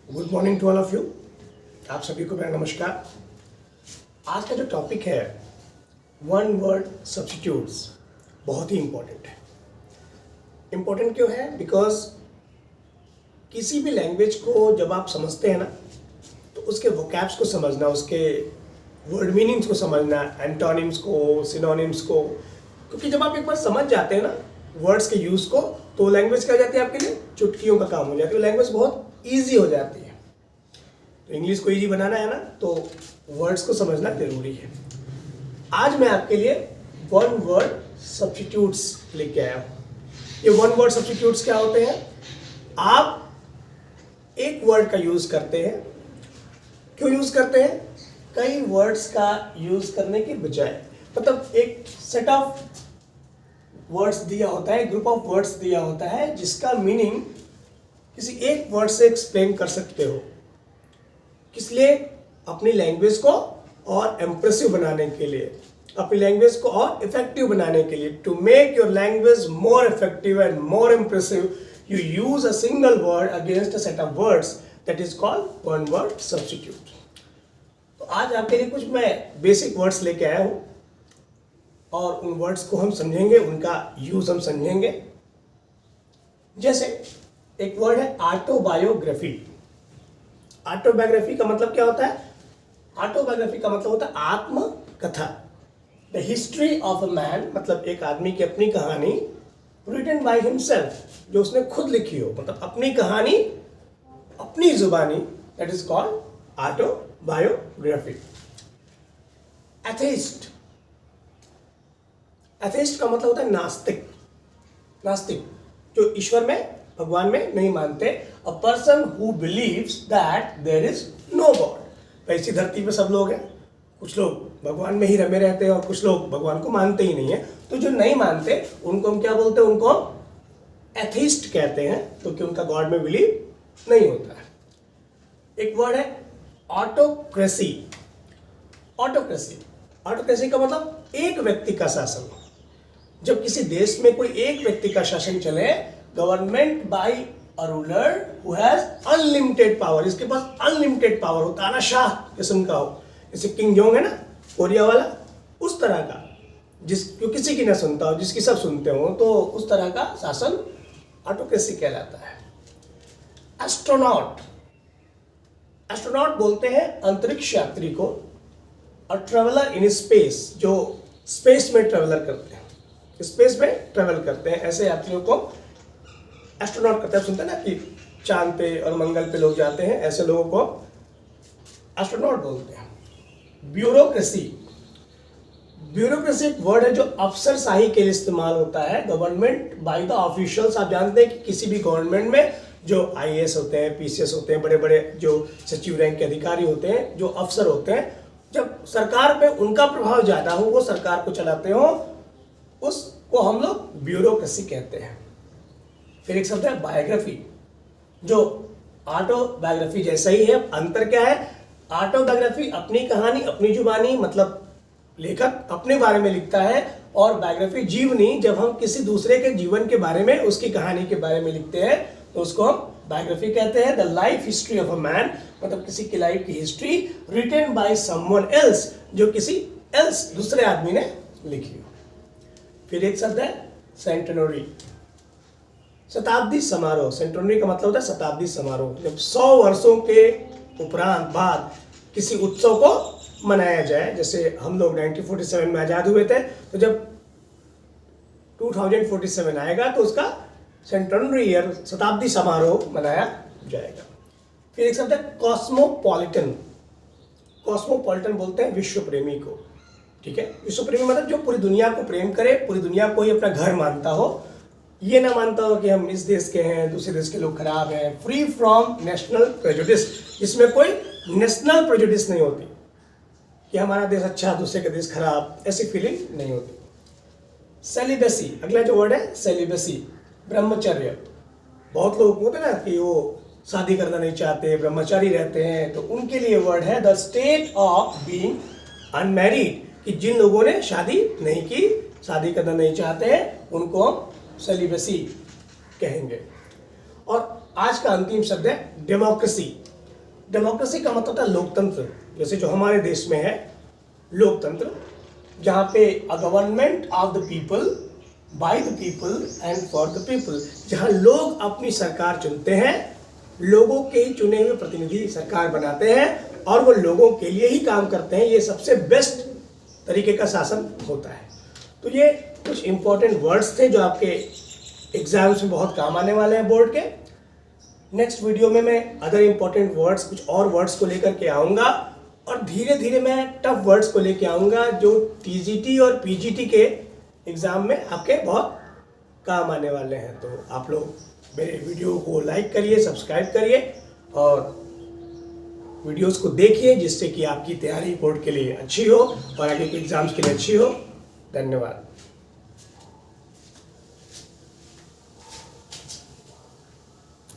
Good morning to all of you. आप सभी को मेरा नमस्कार। आज का जो टॉपिक है वन वर्ड सब्स्टिट्यूट्स बहुत ही इम्पोर्टेंट है। इम्पोर्टेंट क्यों है? बिकॉज किसी भी लैंग्वेज को जब आप समझते हैं ना, तो उसके वोकैब्स को समझना, उसके वर्ड मीनिंग्स को समझना, एंटोनिम्स को, सिनोनिम्स को, क्योंकि जब आप एक बार समझ जाते हैं ना वर्ड्स के यूज़ को, तो लैंग्वेज क्या हो जाती है आपके लिए, चुटकियों का काम हो जाती है। लैंग्वेज बहुत ईजी हो जाती है। तो इंग्लिश को ईजी बनाना है ना, तो वर्ड्स को समझना जरूरी है। आज मैं आपके लिए वन वर्ड सब्स्टिट्यूट्स लेके आया हूँ। ये वन वर्ड सब्स्टिट्यूट्स क्या होते हैं? आप एक वर्ड का यूज़ करते हैं। क्यों यूज़ करते हैं? कई वर्ड्स का यूज़ करने के बजाय, मतलब एक सेट ऑफ वर्ड्स दिया होता है, ग्रुप ऑफ वर्ड्स दिया होता है, जिसका मीनिंग किसी एक वर्ड से एक्सप्लेन कर सकते हो। किस लिए? अपनी लैंग्वेज को और इम्प्रेसिव बनाने के लिए, अपनी लैंग्वेज को और इफेक्टिव बनाने के लिए। To make your language more effective and more impressive, you use a single word against a set of words, that is called one word substitute. तो आज आपके लिए कुछ मैं बेसिक वर्ड्स लेके आया हूँ और उन वर्ड्स को हम समझेंगे, उनका यूज हम समझेंगे। जैसे एक वर्ड है ऑटोबायोग्राफी। ऑटोबायोग्राफी का मतलब क्या होता है? ऑटोबायोग्राफी का मतलब होता है आत्मकथा। The history of a man, मतलब एक आदमी की अपनी कहानी, रिटन बाय हिमसेल्फ, जो उसने खुद लिखी हो, मतलब अपनी कहानी अपनी जुबानी, that is called autobiography. Atheist, atheist का मतलब होता है नास्तिक। नास्तिक जो ईश्वर में, भगवान में नहीं मानते। A person who believes that there is no god. ऐसी धरती पे सब लोग हैं, कुछ लोग भगवान में ही रमे रहते हैं और कुछ लोग भगवान को मानते ही नहीं है। तो जो नहीं मानते उनको हम क्या बोलते हैं? उनको एथीस्ट कहते हैं, क्योंकि उनका गॉड में बिलीव नहीं होता है। एक वर्ड है ऑटोक्रेसी। ऑटोक्रेसी, ऑटोक्रेसी का मतलब एक व्यक्ति का शासन। जब किसी देश में कोई एक व्यक्ति का शासन चले, government by a ruler who has unlimited power, इसके पास अनलिमिटेड पावर हो, तानाशाह किस्म का हो, जैसे किंग जोंग है ना कोरिया वाला, उस तरह का, जो किसी की ना सुनता हो, जिसकी सब सुनते हो, तो उस तरह का शासन ऑटोक्रेसी कहलाता है। एस्ट्रोनॉट, एस्ट्रोनॉट बोलते हैं अंतरिक्ष यात्री को। और ट्रेवलर इन स्पेस, जो स्पेस में ट्रेवलर करते हैं, स्पेस में ट्रेवल करते हैं, ऐसे यात्रियों को एस्ट्रोनॉट कहते हैं। सुनते हैं ना कि चांद पे और मंगल पे लोग जाते हैं, ऐसे लोगों को एस्ट्रोनॉट बोलते हैं। ब्यूरोक्रेसी, ब्यूरोक्रेसी एक वर्ड है जो अफसरशाही के लिए इस्तेमाल होता है। Government by the officials. आप जानते हैं कि किसी भी गवर्नमेंट में जो आईएएस होते हैं, पीसीएस होते हैं, बड़े बड़े जो सचिव रैंक के अधिकारी होते हैं, जो अफसर होते हैं, जब सरकार पे उनका प्रभाव ज़्यादा हो, वो सरकार को चलाते हो, उसको हम लोग ब्यूरोक्रेसी कहते हैं। फिर एक शब्द है बायोग्राफी, जो ऑटोबायोग्राफी जैसा ही है। अंतर क्या है? ऑटोबायोग्राफी अपनी कहानी अपनी जुबानी, मतलब लेखक अपने बारे में लिखता है, और बायोग्राफी जीवनी, जब हम किसी दूसरे के जीवन के बारे में, उसकी कहानी के बारे में लिखते हैं, तो उसको हम बायोग्राफी कहते हैं। The life history of a man, मतलब किसी की लाइफ की history written by someone else, जो किसी एल्स दूसरे आदमी ने लिखी हो। फिर एक शब्द है सेंटेनरी, शताब्दी समारोह। सेंटेनरी का मतलब होता है शताब्दी समारोह। जब 100 वर्षों के उपरांत बाद किसी उत्सव को मनाया जाए, जैसे हम लोग 1947 में आज़ाद हुए थे, तो जब 2047 आएगा तो उसका सेंटेनरी ईयर, शताब्दी समारोह मनाया जाएगा। फिर एक शब्द है कॉस्मोपॉलिटन। कॉस्मोपॉलिटन बोलते हैं विश्व प्रेमी को, ठीक है। विश्व प्रेमी मतलब जो पूरी दुनिया को प्रेम करे, पूरी दुनिया को ही अपना घर मानता हो, ये ना मानता हो कि हम इस देश के हैं, दूसरे देश के लोग खराब हैं। फ्री फ्रॉम नेशनल प्रेजुडिस, इसमें कोई नेशनल प्रेजुडिस नहीं होती कि हमारा देश अच्छा दूसरे का देश खराब, ऐसी फीलिंग नहीं होती। सेलिबेसी, अगला जो वर्ड है सेलिबेसी, ब्रह्मचर्य। बहुत लोग होते हैं ना कि वो शादी करना नहीं चाहते, ब्रह्मचारी रहते हैं, तो उनके लिए वर्ड है the state of being unmarried, कि जिन लोगों ने शादी नहीं की, शादी करना नहीं चाहते हैं, उनको हम सेलिबेसी कहेंगे। और आज का अंतिम शब्द है डेमोक्रेसी। डेमोक्रेसी का मतलब था लोकतंत्र, जैसे जो हमारे देश में है लोकतंत्र, जहाँ पे a government of the people, by the people and for the people, जहाँ लोग अपनी सरकार चुनते हैं, लोगों के ही चुने हुए प्रतिनिधि सरकार बनाते हैं और वो लोगों के लिए ही काम करते हैं। ये सबसे बेस्ट तरीके का शासन होता है। तो ये कुछ इंपॉर्टेंट वर्ड्स थे जो आपके एग्जाम्स में बहुत काम आने वाले हैं बोर्ड के। नेक्स्ट वीडियो में मैं अदर इंपॉर्टेंट वर्ड्स, कुछ और वर्ड्स को लेकर के आऊँगा और धीरे धीरे मैं टफ वर्ड्स को लेके आऊँगा जो टीजीटी और पीजीटी के एग्ज़ाम में आपके बहुत काम आने वाले हैं। तो आप लोग मेरे वीडियो को लाइक करिए, सब्सक्राइब करिए और वीडियोस को देखिए, जिससे कि आपकी तैयारी बोर्ड के लिए अच्छी हो और आगे के एग्ज़ाम्स के लिए अच्छी हो। धन्यवाद।